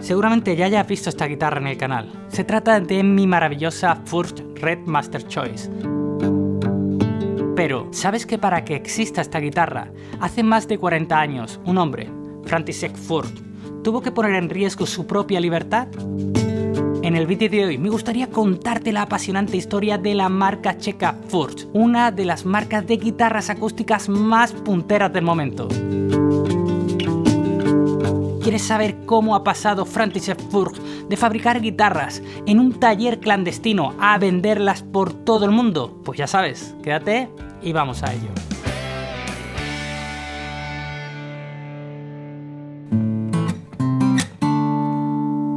Seguramente ya hayas visto esta guitarra en el canal. Se trata de mi maravillosa Furch Red Master Choice. Pero, ¿sabes que para que exista esta guitarra, hace más de 40 años, un hombre, František Furch, tuvo que poner en riesgo su propia libertad? En el vídeo de hoy me gustaría contarte la apasionante historia de la marca checa Furch, una de las marcas de guitarras acústicas más punteras del momento. ¿Quieres saber cómo ha pasado František Furch de fabricar guitarras en un taller clandestino a venderlas por todo el mundo? Pues ya sabes, quédate y vamos a ello.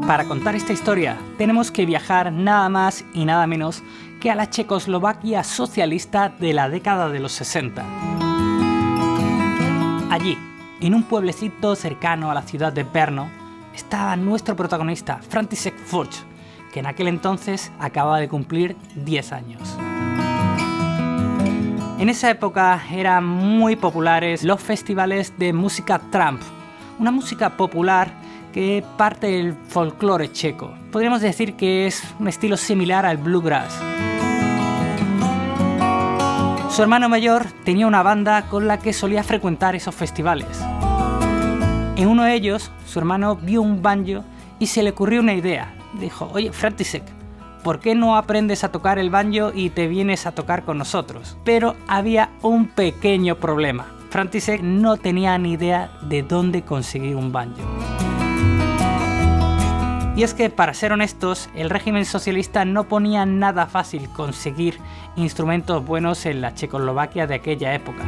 Para contar esta historia tenemos que viajar nada más y nada menos que a la Checoslovaquia socialista de la década de los 60. Allí, en un pueblecito cercano a la ciudad de Brno, estaba nuestro protagonista, František Furch, que en aquel entonces acababa de cumplir 10 años. En esa época eran muy populares los festivales de música trump, una música popular que parte del folclore checo. Podríamos decir que es un estilo similar al bluegrass. Su hermano mayor tenía una banda con la que solía frecuentar esos festivales. En uno de ellos, su hermano vio un banjo y se le ocurrió una idea. Dijo: oye, František, ¿por qué no aprendes a tocar el banjo y te vienes a tocar con nosotros? Pero había un pequeño problema. František no tenía ni idea de dónde conseguir un banjo. Y es que, para ser honestos, el régimen socialista no ponía nada fácil conseguir instrumentos buenos en la Checoslovaquia de aquella época.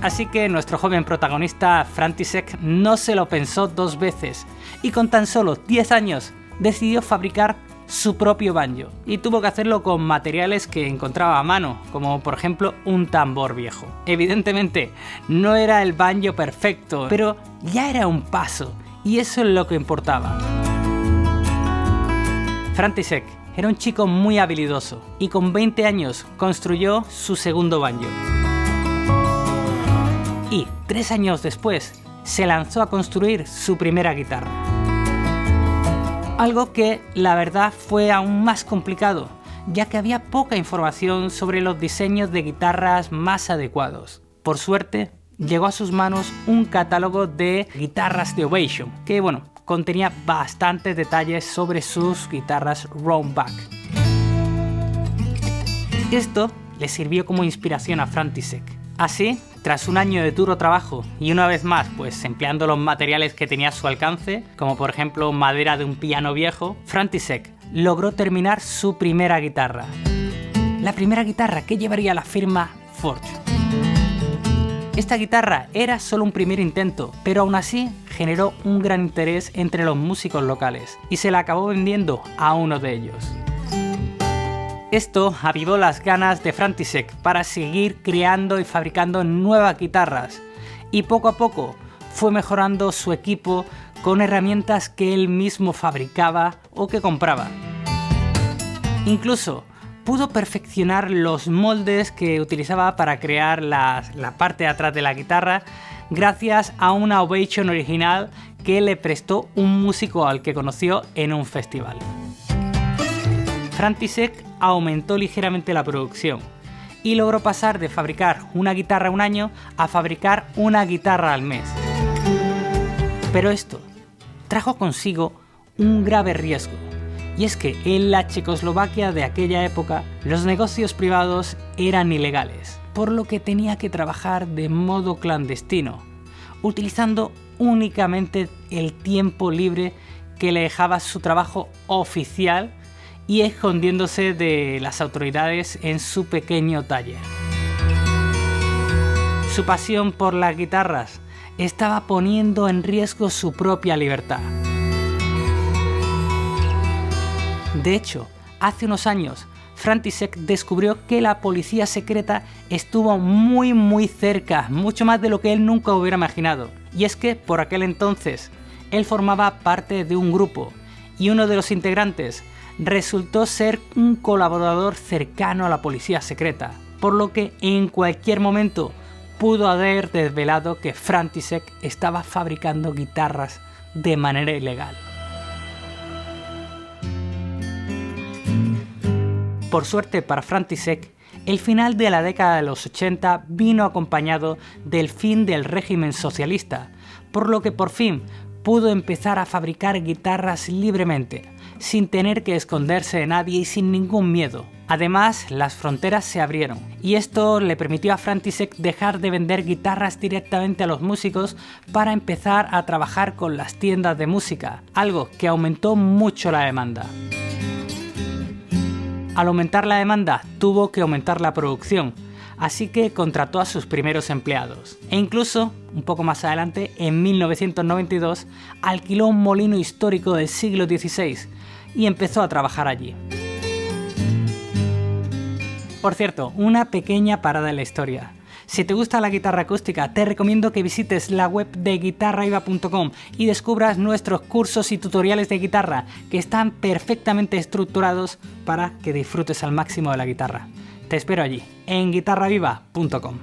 Así que nuestro joven protagonista, František, no se lo pensó dos veces y con tan solo 10 años decidió fabricar su propio banjo. Y tuvo que hacerlo con materiales que encontraba a mano, como por ejemplo un tambor viejo. Evidentemente, no era el banjo perfecto, pero ya era un paso. Y eso es lo que importaba. František era un chico muy habilidoso y con 20 años construyó su segundo banjo. Y 3 años después se lanzó a construir su primera guitarra. Algo que la verdad fue aún más complicado, ya que había poca información sobre los diseños de guitarras más adecuados. Por suerte, llegó a sus manos un catálogo de guitarras de Ovation, que contenía bastantes detalles sobre sus guitarras roundback. Esto le sirvió como inspiración a František. Así, tras un año de duro trabajo y una vez más empleando los materiales que tenía a su alcance, como por ejemplo madera de un piano viejo, František logró terminar su primera guitarra. La primera guitarra que llevaría la firma Furch. Esta guitarra era solo un primer intento, pero aún así generó un gran interés entre los músicos locales y se la acabó vendiendo a uno de ellos. Esto avivó las ganas de František para seguir creando y fabricando nuevas guitarras y poco a poco fue mejorando su equipo con herramientas que él mismo fabricaba o que compraba. Incluso pudo perfeccionar los moldes que utilizaba para crear la parte de atrás de la guitarra gracias a una Ovation original que le prestó un músico al que conoció en un festival. František aumentó ligeramente la producción y logró pasar de fabricar una guitarra un año a fabricar una guitarra al mes. Pero esto trajo consigo un grave riesgo. Y es que en la Checoslovaquia de aquella época los negocios privados eran ilegales, por lo que tenía que trabajar de modo clandestino, utilizando únicamente el tiempo libre que le dejaba su trabajo oficial y escondiéndose de las autoridades en su pequeño taller. Su pasión por las guitarras estaba poniendo en riesgo su propia libertad. De hecho, hace unos años, František descubrió que la policía secreta estuvo muy cerca, mucho más de lo que él nunca hubiera imaginado. Y es que, por aquel entonces, él formaba parte de un grupo, y uno de los integrantes resultó ser un colaborador cercano a la policía secreta, por lo que en cualquier momento pudo haber desvelado que František estaba fabricando guitarras de manera ilegal. Por suerte para František, el final de la década de los 80 vino acompañado del fin del régimen socialista, por lo que por fin pudo empezar a fabricar guitarras libremente, sin tener que esconderse de nadie y sin ningún miedo. Además, las fronteras se abrieron, y esto le permitió a František dejar de vender guitarras directamente a los músicos para empezar a trabajar con las tiendas de música, algo que aumentó mucho la demanda. Al aumentar la demanda, tuvo que aumentar la producción, así que contrató a sus primeros empleados. E incluso, un poco más adelante, en 1992, alquiló un molino histórico del siglo XVI y empezó a trabajar allí. Por cierto, una pequeña parada en la historia. Si te gusta la guitarra acústica, te recomiendo que visites la web de guitarraiva.com y descubras nuestros cursos y tutoriales de guitarra que están perfectamente estructurados para que disfrutes al máximo de la guitarra. Te espero allí, en guitarraviva.com.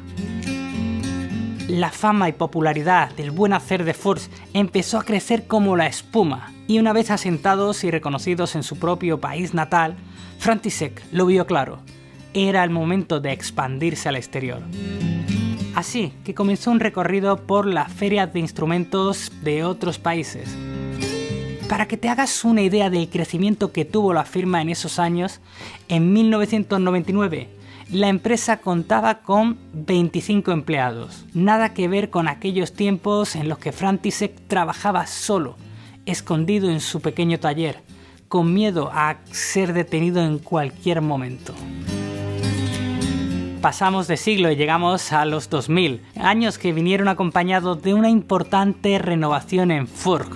La fama y popularidad del buen hacer de Furch empezó a crecer como la espuma, y una vez asentados y reconocidos en su propio país natal, František lo vio claro. Era el momento de expandirse al exterior. Así que comenzó un recorrido por las ferias de instrumentos de otros países. Para que te hagas una idea del crecimiento que tuvo la firma en esos años, en 1999 la empresa contaba con 25 empleados. Nada que ver con aquellos tiempos en los que František trabajaba solo, escondido en su pequeño taller, con miedo a ser detenido en cualquier momento. Pasamos de siglo y llegamos a los 2000, años que vinieron acompañados de una importante renovación en Furch.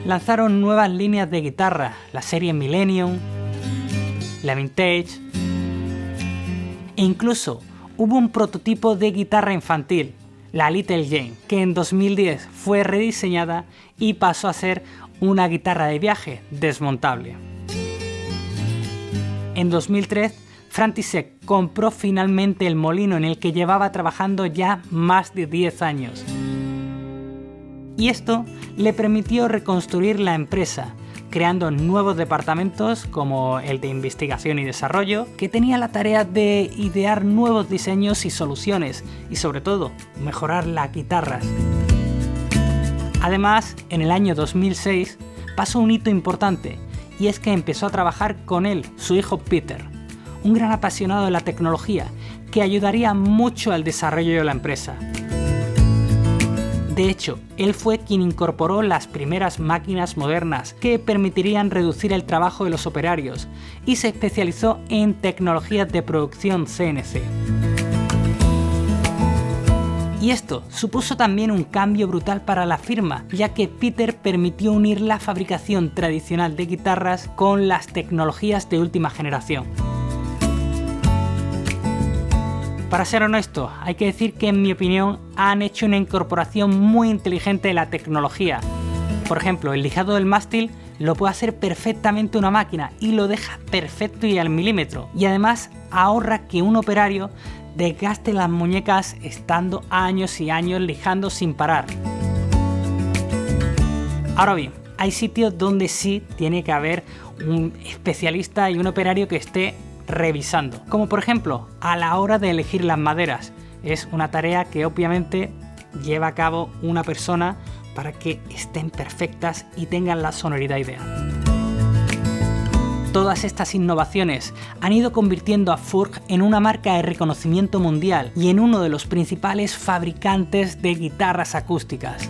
Lanzaron nuevas líneas de guitarra, la serie Millennium, la Vintage, e incluso hubo un prototipo de guitarra infantil, la Little Jane, que en 2010 fue rediseñada y pasó a ser una guitarra de viaje desmontable. En 2003, František compró finalmente el molino en el que llevaba trabajando ya más de 10 años. Y esto le permitió reconstruir la empresa, creando nuevos departamentos como el de investigación y desarrollo, que tenía la tarea de idear nuevos diseños y soluciones, y sobre todo, mejorar las guitarras. Además, en el año 2006 pasó un hito importante, y es que empezó a trabajar con él, su hijo Peter, un gran apasionado de la tecnología que ayudaría mucho al desarrollo de la empresa. De hecho, él fue quien incorporó las primeras máquinas modernas que permitirían reducir el trabajo de los operarios y se especializó en tecnologías de producción CNC. Y esto supuso también un cambio brutal para la firma, ya que Peter permitió unir la fabricación tradicional de guitarras con las tecnologías de última generación. Para ser honesto, hay que decir que en mi opinión han hecho una incorporación muy inteligente de la tecnología. Por ejemplo, el lijado del mástil lo puede hacer perfectamente una máquina y lo deja perfecto y al milímetro. Y además ahorra que un operario desgaste las muñecas estando años y años lijando sin parar. Ahora bien, hay sitios donde sí tiene que haber un especialista y un operario que esté revisando, como por ejemplo a la hora de elegir las maderas. Es una tarea que obviamente lleva a cabo una persona para que estén perfectas y tengan la sonoridad ideal. Todas estas innovaciones han ido convirtiendo a Furch en una marca de reconocimiento mundial y en uno de los principales fabricantes de guitarras acústicas.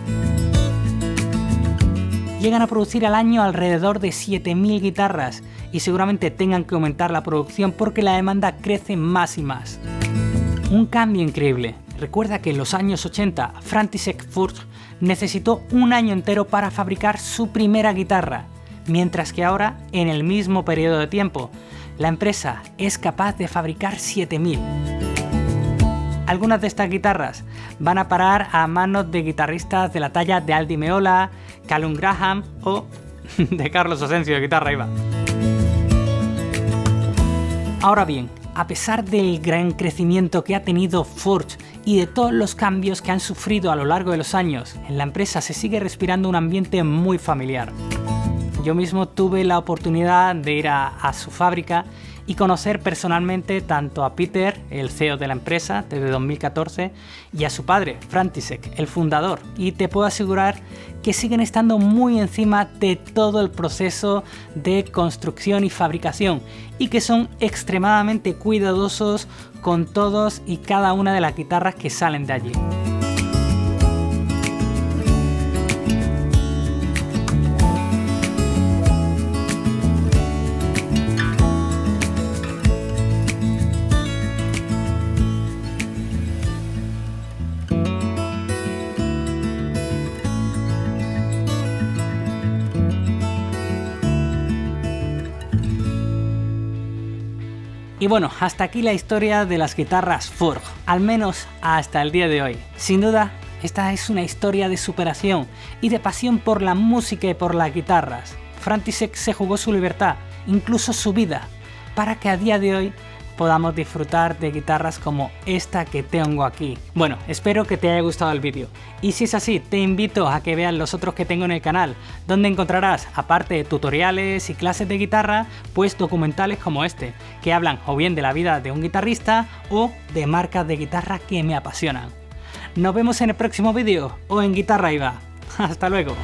Llegan a producir al año alrededor de 7.000 guitarras y seguramente tengan que aumentar la producción porque la demanda crece más y más. Un cambio increíble. Recuerda que en los años 80 František Furch necesitó un año entero para fabricar su primera guitarra, mientras que ahora, en el mismo periodo de tiempo, la empresa es capaz de fabricar 7.000. Algunas de estas guitarras van a parar a manos de guitarristas de la talla de Al Di Meola, Callum Graham o de Carlos Asencio de Guitarraiva. Ahora bien, a pesar del gran crecimiento que ha tenido Furch y de todos los cambios que han sufrido a lo largo de los años, en la empresa se sigue respirando un ambiente muy familiar. Yo mismo tuve la oportunidad de ir a su fábrica y conocer personalmente tanto a Peter, el CEO de la empresa desde 2014, y a su padre, František, el fundador. Y te puedo asegurar que siguen estando muy encima de todo el proceso de construcción y fabricación y que son extremadamente cuidadosos con todos y cada una de las guitarras que salen de allí. Y bueno, hasta aquí la historia de las guitarras Furg, al menos hasta el día de hoy. Sin duda, esta es una historia de superación y de pasión por la música y por las guitarras. František se jugó su libertad, incluso su vida, para que a día de hoy podamos disfrutar de guitarras como esta que tengo aquí. Bueno, espero que te haya gustado el vídeo. Y si es así, te invito a que veas los otros que tengo en el canal, donde encontrarás, aparte de tutoriales y clases de guitarra, pues documentales como este, que hablan o bien de la vida de un guitarrista o de marcas de guitarra que me apasionan. Nos vemos en el próximo vídeo o en Guitarra Iba. Hasta luego.